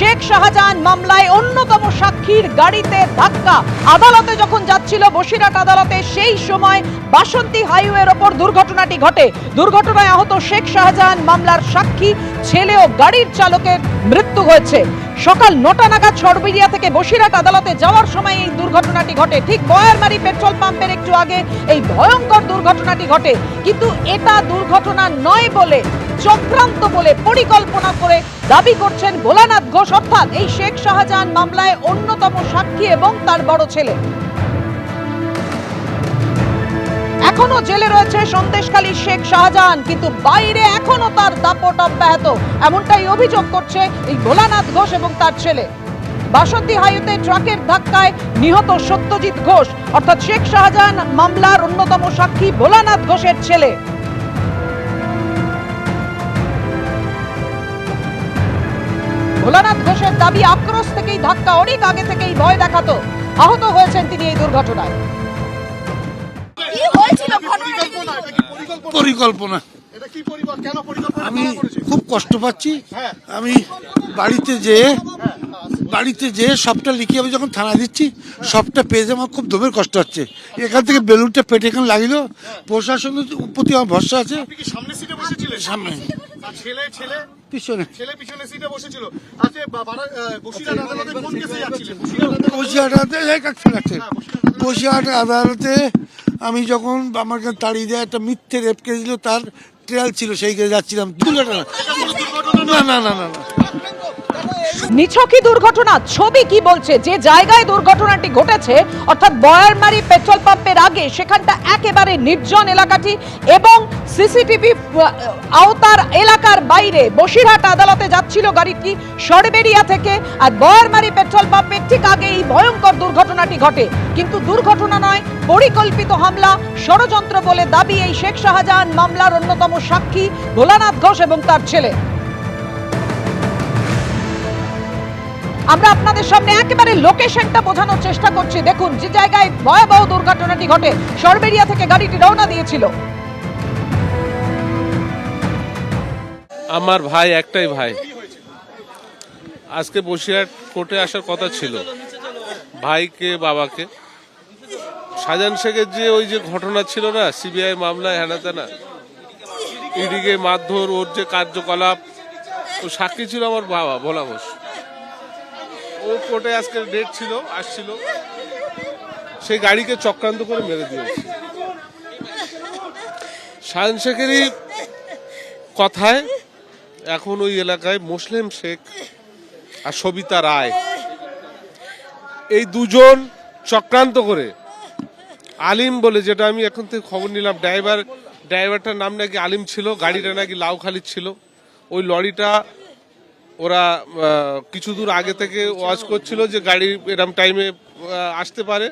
শেখ শাহজাহান মামলায় অন্যতম সাক্ষীর গাড়িতে ধাক্কা। আদালতে যখন যাচ্ছিল বসিরহাট আদালতে, সেই সময় বাসন্তী হাইওয়ের ওপর দুর্ঘটনাটি ঘটে। দুর্ঘটনায় আহত শেখ শাহজাহান মামলার সাক্ষী ছেলে ও গাড়ির চালকের মৃত্যু হয়েছে। সকাল 9টা নাগাদ সরবেরিয়া থেকে বসিরহাট আদালতে যাওয়ার সময় এই দুর্ঘটনাটি ঘটে। ঠিক বয়ারমারি পেট্রোল পাম্পের একটু আগে এই ভয়ঙ্কর দুর্ঘটনাটি ঘটে। কিন্তু এটা দুর্ঘটনা নয় বলে, চক্রান্ত বলে, পরিকল্পনা করে দাবি করছেন ভোলানাথ ঘোষ, অর্থাৎ এই শেখ শাহজাহান মামলায় অন্যতম সাক্ষী এবং তার বড় ছেলে। এখনো জেলে রয়েছে সন্দেশখালীর শেখ শাহজাহান, কিন্তু বাইরে এখনো তার দাপট অব্যাহত, এমনটাই অভিযোগ করছে এই ভোলানাথ ঘোষ এবং তার ছেলে। বাসন্তী হাইওয়েতে ট্রাকের ধাক্কায় নিহত সত্যজিৎ ঘোষ, অর্থাৎ শেখ শাহজাহান মামলার অন্যতম সাক্ষী ভোলানাথ ঘোষের ছেলে। ভোলানাথ ঘোষের দাবি, আক্রোশ থেকেই ধাক্কা, অনেক আগে থেকেই ভয় দেখাতো। আহত হয়েছেন তিনি এই দুর্ঘটনায়। পরিকল্পনা। আমি খুব কষ্ট পাচ্ছি। আমি বাড়িতে যেয়ে সবটা লিখে আমি যখন থানা দিচ্ছি, সবটা পেয়ে আমার খুব দমের কষ্ট হচ্ছে। এখান থেকে বেলুনটা পেটে এখানে লাগিল। প্রশাসনের প্রতি আমার ভরসা আছে। সামনে পিছনে বসিরহাট আদালতে আমি যখন আমাকে তাড়িয়ে দেয়, একটা মিথ্যে রেপ কেস দিল, তার ট্রায়াল ছিল, সেই কেসে যাচ্ছিলাম। না না না না না, নিছকই দুর্ঘটনা। ছবি কি বলছে, যে জায়গায় দুর্ঘটনাটি ঘটেছে, অর্থাৎ বয়ারমারি পেট্রোল পাম্পের আগে, সেখানটা একেবারে নির্জন এলাকাটি এবং সিসিটিভি আওতার এলাকার বাইরে। বসিরহাট আদালতে যাচ্ছিল গাড়িটি সরবেরিয়া থেকে, আর বয়ারমারি পেট্রোল পাম্পের ঠিক আগে এই ভয়ঙ্কর দুর্ঘটনাটি ঘটে। কিন্তু দুর্ঘটনা নয়, পরিকল্পিত হামলা, ষড়যন্ত্র বলে দাবি এই শেখ শাহজাহান মামলার অন্যতম সাক্ষী ভোলানাথ ঘোষ এবং তার ছেলে। আমরা আপনাদের সামনে একেবারে লোকেশনটা বোঝানোর চেষ্টা করছি। দেখুন, যে জায়গায় ভয়াবহ দুর্ঘটনাটি ঘটে, সরবেরিয়া থেকে গাড়িটি রওনা দিয়েছিল। আমার ভাই, একটাই ভাই, আজকে বসিরহাট কোর্টে আসার কথা ছিল। ভাইকে, বাবাকে, শাহজাহান শেখের যে ওই যে ঘটনা ছিল না, সিবিআই মামলায় হেনাতেনা, ইডিকে মারধর, ওর যে কার্যকলাপ, ও সাক্ষী ছিল আমার বাবা ভোলা ঘোষ। ও কোর্টে আজকে ডেট ছিল, আসছিল, সেই গাড়িকে চক্রান্ত করে মেরে দিয়েছে। শাহজাহান শেখেরই কথায় এখন ওই এলাকায় মুসলিম শেখ আর সবিতা রায়, এই দুজন চক্রান্ত করে, আলিম বলে, যেটা আমি এখন থেকে খবর নিলাম, ড্রাইভারটার নাম নাকি আলিম ছিল, গাড়িটা নাকি লাউখালির ছিল। ওই লরিটা ওরা কিছু দূর আগে থেকে ওয়াচ করছিল যে গাড়ি এরম টাইমে আসতে পারে,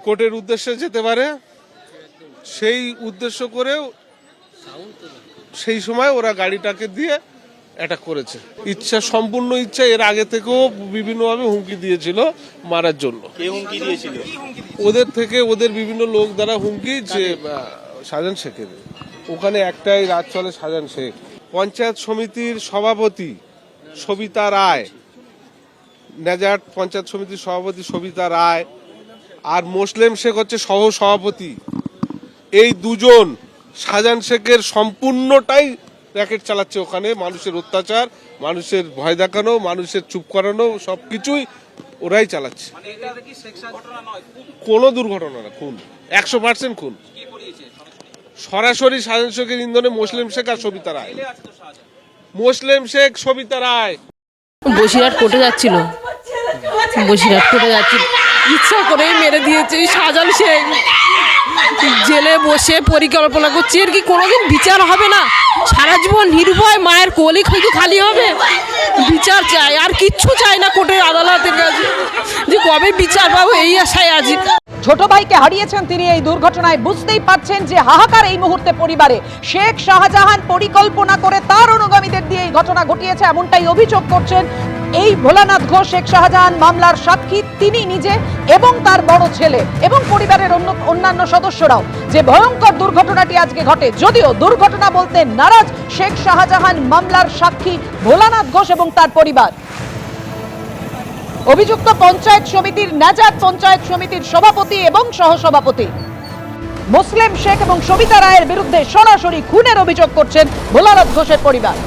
কোর্টের উদ্দেশ্যে যেতে পারে, সেই উদ্দেশ্য করেও সেই সময় ওরা গাড়িটাকে দিয়ে অ্যাটাক করেছে। ইচ্ছা, সম্পূর্ণ ইচ্ছা। এর আগে থেকেও বিভিন্নভাবে হুমকি দিয়েছিল মারার জন্য। ওদের থেকে, ওদের বিভিন্ন লোক দ্বারা হুমকি, যে শাহজাহান শেখের ওখানে একটাই রাত চলে, শাহজাহান শেখ। পঞ্চায়েত সমিতির সভাপতি সবিতা রায়, নেজাট পঞ্চায়েত সমিতির সভাপতি সবিতা রায়, আর মুসলিম শেখ হচ্ছে সহ সভাপতি। এই দুজন শাহজাহান শেখের সম্পূর্ণটাই র্যাকেট চালাচ্ছে ওখানে। মানুষের অত্যাচার, মানুষের ভয় দেখানো, মানুষের চুপ করানো, সবকিছুই ওরাই চালাচ্ছে। কোনো দুর্ঘটনা না, খুন, 100% খুন। সরাসরি শাহজাহান শেখের ইন্ধনে মুসলিম শেখ আর সবিতা রায়। মুসলিম শেখ, সবিতা রায় বসিরহাট কোর্টে যাচ্ছিল, ইচ্ছা করেই মেরে দিয়েছে শাহজাহান শেখ। জেলে বসে পরিকল্পনা করছে, এর কি কোনোদিন বিচার হবে না? সারা জীবন নির্ভয় মায়ের কোলই হয়তো খালি হবে। বিচার চাই, আর কিচ্ছু চাই না কোর্টের আদালতের কাছে, যে কবে বিচার পাবো, এই আশায় আজ। ছোট ভাইকে হারিয়েছেন তিনি এই দুর্ঘটনায়। বুঝতেই পারছেন যে হাহাকার এই মুহূর্তে পরিবারে। শেখ শাহজাহান পরিকল্পনা করে তার অনুগামীদের দিয়ে এই ঘটনা ঘটিয়েছে, এমনটাই অভিযোগ করছেন এই ভোলানাথ ঘোষ শেখ শাহজাহান মামলার সাক্ষী তিনি নিজে এবং তার বড় ছেলে এবং পরিবারের অন্যান্য সদস্যরাও। যে ভয়ঙ্কর দুর্ঘটনাটি আজকে ঘটে, যদিও দুর্ঘটনা বলতে নারাজ শেখ শাহজাহান মামলার সাক্ষী ভোলানাথ ঘোষ এবং তার পরিবার। অভিযুক্ত পঞ্চায়েত সমিতির নাজাত পঞ্চায়েত সমিতির সভাপতি এবং সহসভাপতি মুসলিম শেখ এবং সবিতা রায়ের বিরুদ্ধে সরাসরি খুনের অভিযোগ করছেন ভোলানাথ ঘোষের পরিবার।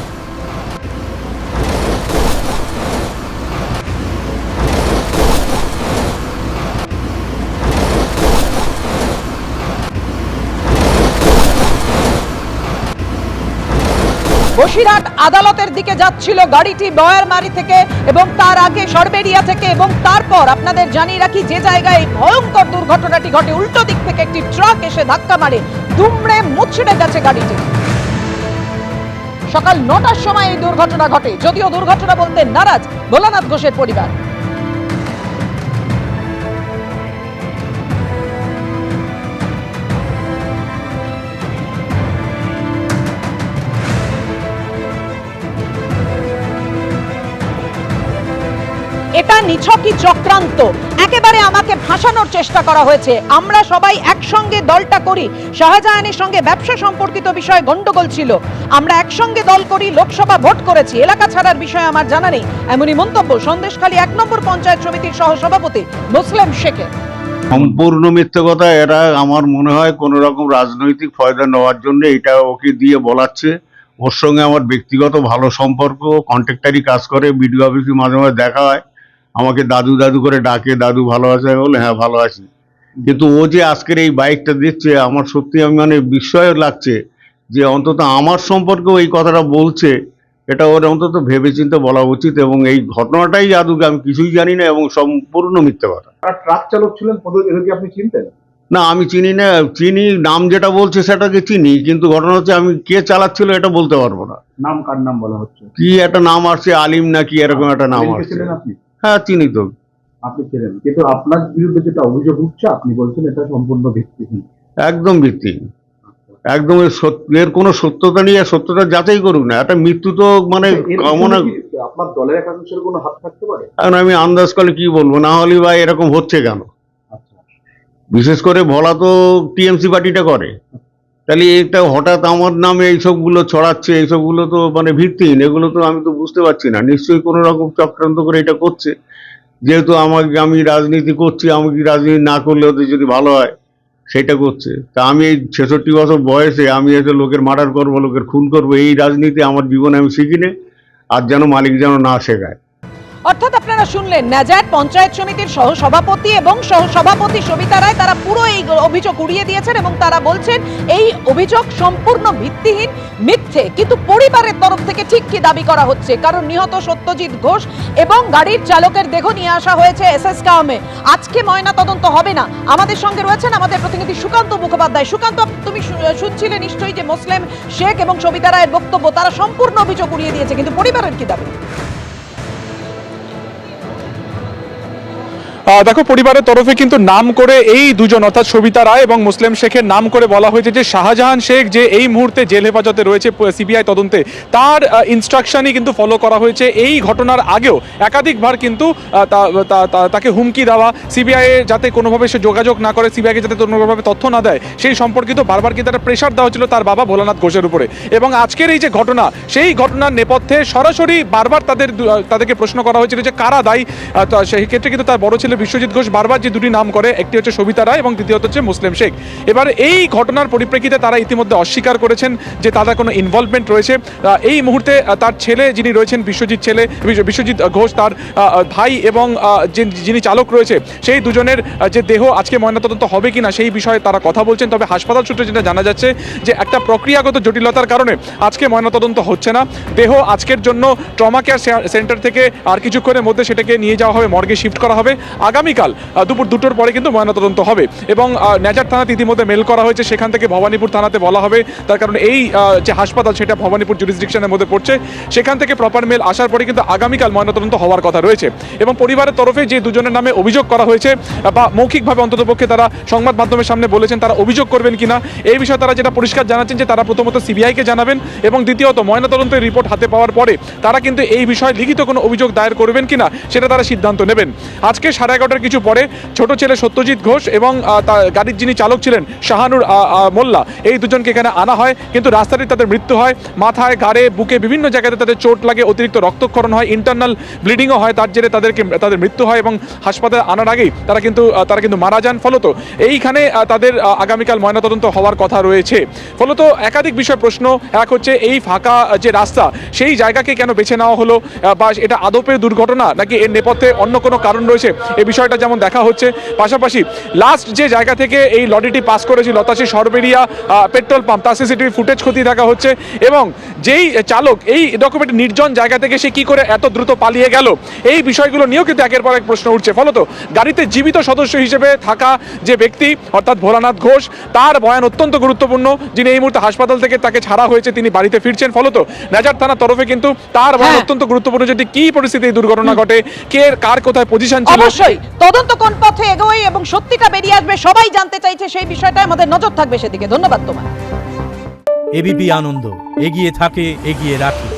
বসিরহাট আদালতের দিকে যাচ্ছিল গাড়িটি বয়ারমারি থেকে এবং তার আগে সরবেরিয়া থেকে, এবং তারপর আপনাদের জানিয়ে রাখি যে জায়গায় ভয়ঙ্কর দুর্ঘটনাটি ঘটে, উল্টো দিক থেকে একটি ট্রাক এসে ধাক্কা মারে, দুমড়ে মুচড়ে গেছে গাড়িটি। সকাল 9টার সময় এই দুর্ঘটনা ঘটে, যদিও দুর্ঘটনা বলতে নারাজ ভোলানাথ ঘোষের পরিবার। এটা নিছকই চক্রান্ত, একেবারে আমাকে ফাঁসানোর চেষ্টা করা হয়েছে। আমরা সবাই একসঙ্গে দলটা করি, শাহজাহানের সঙ্গে ব্যবসা সম্পর্কিত বিষয়ে গন্ডগোল ছিল, আমরা একসঙ্গে দল করি, লোকসভা ভোট করেছি, এলাকা ছাড়ার বিষয়ে আমার জানা নেই, এমনই মন্তব্য সন্দেশখালী 1 নম্বর পঞ্চায়েত সমিতির সহসভাপতি মুসলিম শেখের। সম্পূর্ণ মিথ্যে কথা। এরা আমার মনে হয় কোন রকম রাজনৈতিক ফায়দা নেওয়ার জন্য এটা ওকে দিয়ে বলাচ্ছে। ওর সঙ্গে আমার ব্যক্তিগত ভালো সম্পর্ক, কন্ট্রাক্টারি কাজ করে, বিডিও অফিসে মাঝে মাঝে দেখা হয়, আমাকে দাদু দাদু করে ডাকে, দাদু ভালো আছে? আমি বলে হ্যাঁ ভালো আছি। কিন্তু ও যে আজকের এই বাইকটা দিচ্ছে, আমার সত্যি আমি মানে বিস্ময় লাগছে যে অন্তত আমার সম্পর্কেও এই কথাটা বলছে। এটা ওর অন্তত ভেবেচিন্তে বলা উচিত, এবং এই ঘটনাটাই আদৌকে আমি কিছুই জানি না এবং সম্পূর্ণ মিথ্যে কথা। আর ট্রাক চালক ছিলেন, এদেরকে আপনি চিনতেন? না, আমি চিনি না। চিনি, নাম যেটা বলছে সেটাকে চিনি, কিন্তু ঘটনা হচ্ছে আমি কে চালাচ্ছিল এটা বলতে পারবো না। নাম কার নাম বলা হচ্ছে? কি একটা নাম আসছে, আলিম নাকি এরকম একটা নাম আলিমকে আসছে। ছিলেন আপনি? হ্যাঁ চিনি তো। আপনি ছিলেন, কিন্তু আপনার বিরুদ্ধে যেটা অভিযোগ উঠছে আপনি বলছেন এটা সম্পূর্ণ ভিত্তিহীন। একদম ভিত্তিহীন, একদম এর কোনো সত্যতা নেই। সত্যতা যাচাই করুক না, একটা মৃত্যু তো মানে কামনা। আপনার দলের একাংশের কোনো হাত থাকতে পারে? এখন আমি আন্দাজ করলে কি বলবো, না হলে বা এরকম হচ্ছে কেন? আচ্ছা, বিশেষ করে ভোলা তো টিএমসি পার্টিটা করে, তাহলে এটা হঠাৎ আমার নামে এইসবগুলো ছড়াচ্ছে, এইসবগুলো তো মানে ভিত্তিহীন। এগুলো তো আমি তো বুঝতে পারছি না, নিশ্চয়ই কোনো রকম চক্রান্ত করে এটা করছে। যেহেতু আমি রাজনীতি করছি, আমাকে রাজনীতি না করলে ওদের যদি ভালো হয় সেটা করছে। তা আমি এই 66 বছর বয়সে আমি এসে লোকের মার্ডার করবো, লোকের খুন করবো, এই রাজনীতি আমার জীবনে আমি শিখিনি, আর যেন মালিক যেন না শেখায়। অর্থাৎ আপনারা শুনলেন, নাজাত পঞ্চায়েত সমিতির সহসভাপতি এবং সহসভাপতি সবিতা রায় তারা পুরো এই অভিযোগ উড়িয়ে দিয়েছেন এবং তারা বলছেন এই অভিযোগ সম্পূর্ণ ভিত্তিহীন, মিথ্যে। কিন্তু পরিবারের তরফ থেকে ঠিক কি দাবি করা হচ্ছে, কারণ নিহত সত্যজিৎ ঘোষ এবং গাড়ির চালকের দেহ নিয়ে আসা হয়েছে এসএসকেএমে। আজকে ময়না তদন্ত হবে না। আমাদের সঙ্গে রয়েছেন আমাদের প্রতিনিধি সুকান্ত মুখোপাধ্যায়। সুকান্ত, তুমি শুনছিলে নিশ্চয়ই যে মুসলিম শেখ এবং সবিতা রায়ের বক্তব্য, তারা সম্পূর্ণ অভিযোগ উড়িয়ে দিয়েছে, কিন্তু পরিবারের কি দাবি? দেখো, পরিবারের তরফে কিন্তু নাম করে এই দুজন অর্থাৎ সবিতা রায় এবং মুসলিম শেখের নাম করে বলা হয়েছে যে শাহজাহান শেখ যে এই মুহূর্তে জেল হেফাজতে রয়েছে সিবিআই তদন্তে, তার ইনস্ট্রাকশনই কিন্তু ফলো করা হয়েছে। এই ঘটনার আগেও একাধিকবার কিন্তু তাকে হুমকি দেওয়া, সিবিআই যাতে কোনোভাবে সে যোগাযোগ না করে, সিবিআইকে যাতে কোনোভাবে তথ্য না দেয়, সেই সম্পর্কিত বারবার কিন্তু একটা প্রেশার দেওয়া হচ্ছিল তার বাবা ভোলানাথ ঘোষের উপরে। এবং আজকের এই যে ঘটনা, সেই ঘটনার নেপথ্যে সরাসরি বারবার তাদেরকে প্রশ্ন করা হয়েছিল যে কারা দায়ী। সেই ক্ষেত্রে কিন্তু তার বড় ছেলে বিশ্বজিৎ ঘোষ বারবার যে দুটি নাম করে, একটি হচ্ছে সবিতা রায় এবং দ্বিতীয়ত হচ্ছে মুসলিম শেখ। এবার এই ঘটনার পরিপ্রেক্ষিতে তারা ইতিমধ্যে অস্বীকার করেছেন যে তাদের কোনো ইনভলভমেন্ট রয়েছে। এই মুহূর্তে তার ছেলে যিনি রয়েছেন বিশ্বজিৎ ঘোষ, তার ভাই এবং যিনি চালক রয়েছে, সেই দুজনের যে দেহ আজকে ময়নাতদন্ত হবে কিনা সেই বিষয়ে তারা কথা বলছেন। তবে হাসপাতাল সূত্রে যেটা জানা যাচ্ছে যে একটা প্রক্রিয়াগত জটিলতার কারণে আজকে ময়নাতদন্ত হচ্ছে না। দেহ আজকের জন্য ট্রমা কেয়ার সেন্টার থেকে আর কিছুক্ষণের মধ্যে সেটাকে নিয়ে যাওয়া হবে, মর্গে শিফট করা হবে। আগামীকাল দুপুর 2টোর পরে কিন্তু ময়নাতদন্ত হবে এবং নেজার থানাতে ইতিমধ্যে মেল করা হয়েছে, সেখান থেকে ভবানীপুর থানাতে বলা হবে, তার কারণ এই যে হাসপাতাল সেটা ভবানীপুর জুরিসডিকশনের মধ্যে পড়ছে, সেখান থেকে প্রপার মেল আসার পরে কিন্তু আগামীকাল ময়নাতদন্ত হওয়ার কথা রয়েছে। এবং পরিবারের তরফে যে দুজনের নামে অভিযোগ করা হয়েছে বা মৌখিকভাবে অন্ততপক্ষে তারা সংবাদ মাধ্যমের সামনে বলেছেন তারা অভিযোগ করবেন কিনা এই বিষয়ে তারা যেটা পরিষ্কার জানাচ্ছেন যে তারা প্রথমত সিবিআইকে জানাবেন এবং দ্বিতীয়ত ময়নাতদন্তের রিপোর্ট হাতে পাওয়ার পরে তারা কিন্তু এই বিষয়ে লিখিত কোনো অভিযোগ দায়ের করবেন কিনা সেটা তারা সিদ্ধান্ত নেবেন। আজকে 11:30 কিছু পরে ছোট ছেলে সত্যজিৎ ঘোষ এবং গাড়ির যিনি চালক ছিলেন শাহানুর মোল্লা, এই দুজনকে এখানে আনা হয়, কিন্তু রাস্তাতে তাদের মৃত্যু হয়। মাথায়, ঘাড়ে, বুকে বিভিন্ন জায়গাতে তাদের চোট লাগে, অতিরিক্ত রক্তক্ষরণ হয়, ইন্টারনাল ব্লিডিংও হয়, তার জেরে তাদের মৃত্যু হয় এবং হাসপাতালে আনার আগেই তারা কিন্তু মারা যান। ফলত এইখানে তাদের আগামীকাল ময়নাতদন্ত হওয়ার কথা রয়েছে। ফলত একাধিক বিষয় প্রশ্ন, এক হচ্ছে এই ফাঁকা যে রাস্তা সেই জায়গাকে কেন বেছে নেওয়া হলো, বা এটা আদপের দুর্ঘটনা নাকি এর নেপথ্যে অন্য কোনো কারণ রয়েছে, এই বিষয়টা যেমন দেখা হচ্ছে। পাশাপাশি লাস্ট যে জায়গা থেকে এই লরিটি পাস করেছিল লতাশি সরবেরিয়া পেট্রোল পাম্প, তার সিসিটিভি ফুটেজ খতিয়ে দেখা হচ্ছে এবং যেই চালক এই ডকুমেন্ট নির্জন জায়গা থেকে সে কি করে এত দ্রুত পালিয়ে গেল, এই বিষয়গুলো নিয়েও কিন্তু একের পর এক প্রশ্ন উঠছে। ফলত গাড়িতে জীবিত সদস্য হিসেবে থাকা যে ব্যক্তি অর্থাৎ ভোলানাথ ঘোষ, তার বয়ান অত্যন্ত গুরুত্বপূর্ণ। যিনি এই মুহূর্তে হাসপাতাল থেকে তাকে ছাড়া হয়েছে, তিনি বাড়িতে ফিরছেন। ফলত নেজার থানার তরফে কিন্তু তার বয়ান অত্যন্ত গুরুত্বপূর্ণ, যদি কি পরিস্থিতি এই দুর্ঘটনা ঘটে, কে কার কোথায় পজিশন ছিল। অবশ্যই তদন্ত কোন পথে এগোয় এবং সত্যিটা বেরিয়ে আসবে সবাই জানতে চাইছে, সেই বিষয়টা আমাদের নজর থাকবে সেদিকে। ধন্যবাদ তোমার। এবিপি আনন্দ, এগিয়ে থাকে, এগিয়ে রাখে।